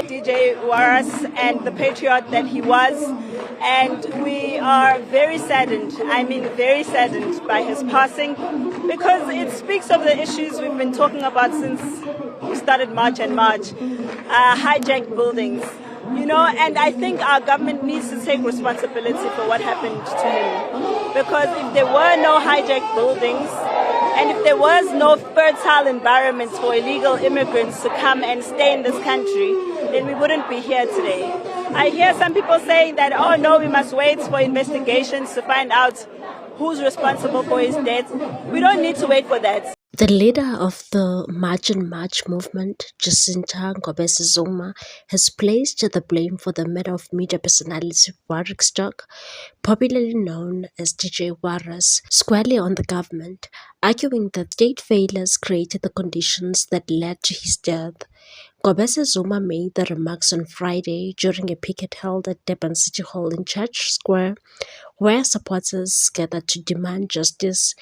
DJ Waras and the patriot that he was, and we are very saddened, very saddened by his passing, because it speaks of the issues we've been talking about since we started March and March, hijacked buildings. And I think our government needs to take responsibility for what happened to him. Because if there were no hijacked buildings, and if there was no fertile environment for illegal immigrants to come and stay in this country, then we wouldn't be here today. I hear some people saying that, oh no, we must wait for investigations to find out who's responsible for his death. We don't need to wait for that. The leader of the March and March movement, Jacinta Ngobese Zuma, has placed the blame for the murder of media personality Warwick Stock, popularly known as DJ Waras, squarely on the government, arguing that state failures created the conditions that led to his death. Ngobese Zuma made the remarks on Friday during a picket held at Durban City Hall in Church Square, where supporters gathered to demand justice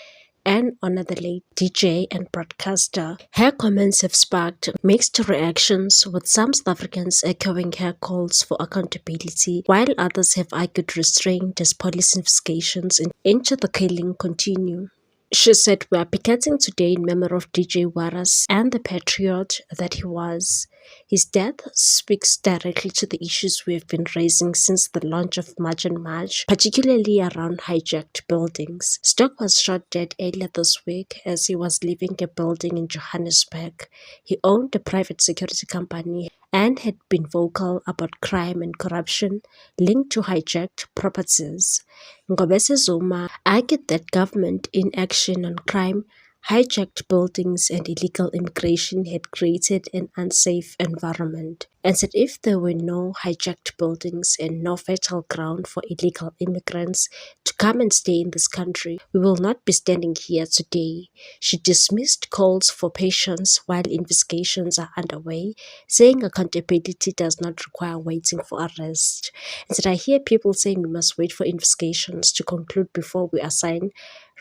and honor the late DJ and broadcaster. Her comments have sparked mixed reactions, with some South Africans echoing her calls for accountability, while others have argued restraint as police investigations into the killing continue. She said, "We are picketing today in memory of DJ Waras and the patriot that he was. His death speaks directly to the issues we have been raising since the launch of March and March, particularly around hijacked buildings." Stock was shot dead earlier this week as he was leaving a building in Johannesburg. He owned a private security company and had been vocal about crime and corruption linked to hijacked properties. Ngobese Zuma argued that government inaction on crime, hijacked buildings and illegal immigration had created an unsafe environment, and said if there were no hijacked buildings and no fertile ground for illegal immigrants to come and stay in this country, we will not be standing here today. She dismissed calls for patience while investigations are underway, saying accountability does not require waiting for arrest, and said, "I hear people saying we must wait for investigations to conclude before we assign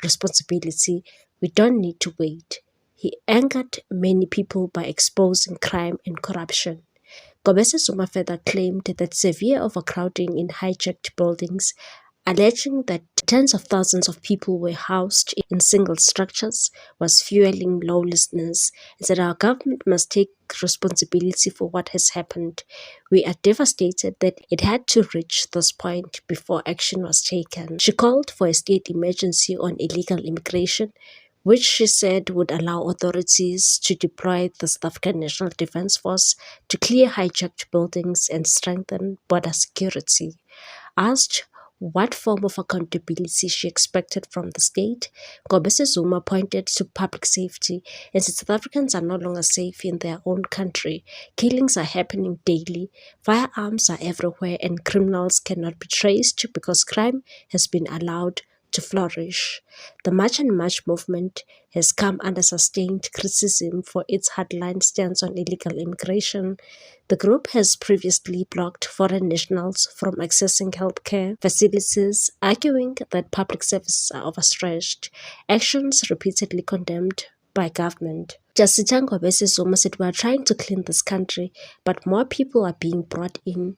responsibility. We don't need to wait." He angered many people by exposing crime and corruption. Ngobese Zuma further claimed that severe overcrowding in hijacked buildings, alleging that tens of thousands of people were housed in single structures, was fueling lawlessness, and said our government must take responsibility for what has happened. "We are devastated that it had to reach this point before action was taken." She called for a state emergency on illegal immigration, which she said would allow authorities to deploy the South African National Defence Force to clear hijacked buildings and strengthen border security. Asked what form of accountability she expected from the state, Ngobese Zuma pointed to public safety and said South Africans are no longer safe in their own country. Killings are happening daily, firearms are everywhere, and criminals cannot be traced because crime has been allowed to flourish. The March and March movement has come under sustained criticism for its hardline stance on illegal immigration. The group has previously blocked foreign nationals from accessing healthcare facilities, arguing that public services are overstretched, actions repeatedly condemned by government. Jacinta Ngobese Zuma said, "We are trying to clean this country, but more people are being brought in.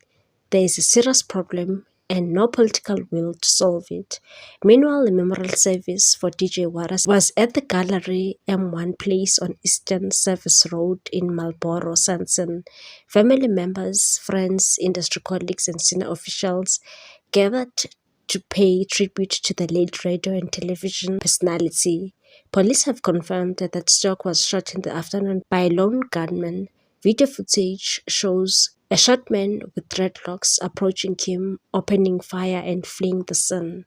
There is a serious problem and no political will to solve it." Meanwhile, the memorial service for DJ Waras was at the Gallery M1 Place on Eastern Service Road in Marlborough, Sandton. Family members, friends, industry colleagues and senior officials gathered to pay tribute to the late radio and television personality. Police have confirmed that Stock was shot in the afternoon by a lone gunman. Video footage shows a short man with dreadlocks approaching him, opening fire and fleeing the scene.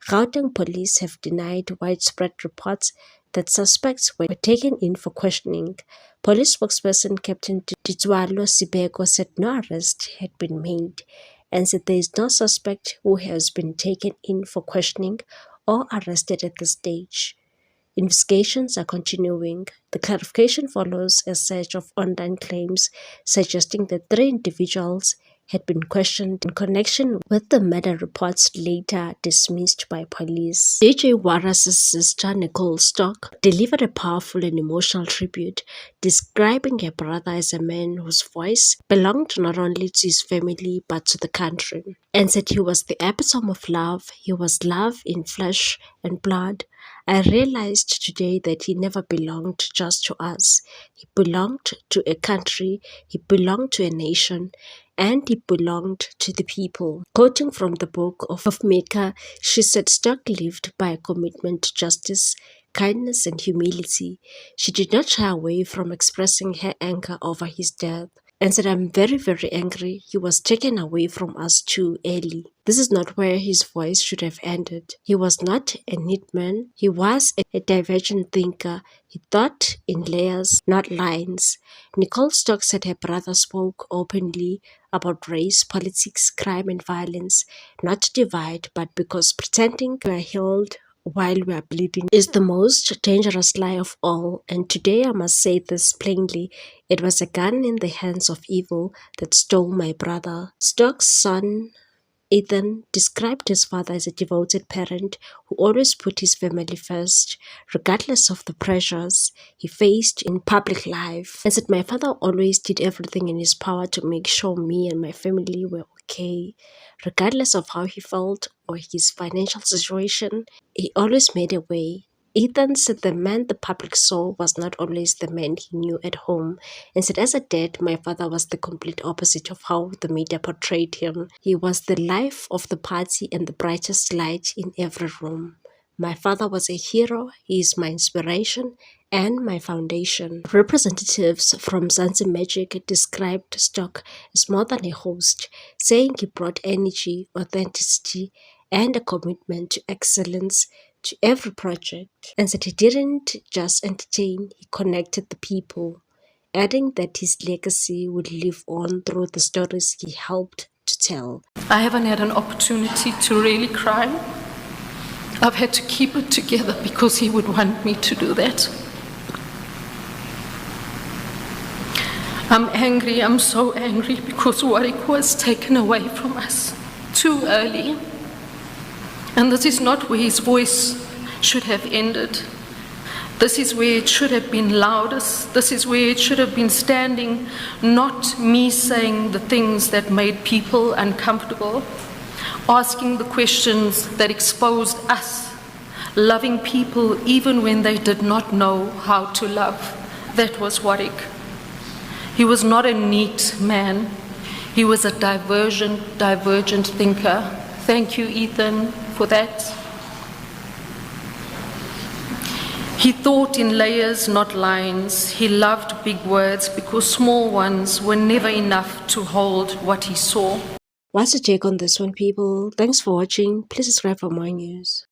Gauteng police have denied widespread reports that suspects were taken in for questioning. Police spokesperson Captain Ditwalo Sibeko said no arrest had been made and said there is no suspect who has been taken in for questioning or arrested at this stage. Investigations are continuing. The clarification follows a search of online claims suggesting that 3 individuals had been questioned in connection with the murder reports later dismissed by police. J.J. Wallace's sister, Nicole Stock, delivered a powerful and emotional tribute, describing her brother as a man whose voice belonged not only to his family but to the country, and said he was the epitome of love. He was love in flesh and blood. I realized today that he never belonged just to us. He belonged to a country, he belonged to a nation, and he belonged to the people. Quoting from the book of Micah, she said Stock lived by a commitment to justice, kindness, and humility. She did not shy away from expressing her anger over his death, and said, "I'm very, very angry. He was taken away from us too early." This is not where his voice should have ended. He was not a neat man. He was a divergent thinker. He thought in layers, not lines. Nicole Stock said her brother spoke openly about race, politics, crime, and violence, not to divide, but because pretending we are healed while we are bleeding is the most dangerous lie of all. And today I must say this plainly: it was a gun in the hands of evil that stole my brother. Stock's son Ethan described his father as a devoted parent who always put his family first, regardless of the pressures he faced in public life, and said, "My father always did everything in his power to make sure me and my family were okay. Regardless of how he felt or his financial situation, he always made a way." Ethan said the man the public saw was not always the man he knew at home, and said, "As a dad, my father was the complete opposite of how the media portrayed him. He was the life of the party and the brightest light in every room. My father was a hero. He is my inspiration and my foundation." Representatives from Zanzi Magic described Stock as more than a host, saying he brought energy, authenticity, and a commitment to excellence to every project, and said he didn't just entertain, he connected the people, adding that his legacy would live on through the stories he helped to tell. I haven't had an opportunity to really cry. I've had to keep it together because he would want me to do that. I'm angry, I'm so angry because Warwick was taken away from us too early. And this is not where his voice should have ended. This is where it should have been loudest. This is where it should have been standing, not me saying the things that made people uncomfortable, asking the questions that exposed us, loving people even when they did not know how to love. That was Warwick. He was not a neat man. He was a divergent thinker. Thank you, Ethan, for that. He thought in layers, not lines. He loved big words because small ones were never enough to hold what he saw. What's your take on this one, people? Thanks for watching. Please subscribe for more news.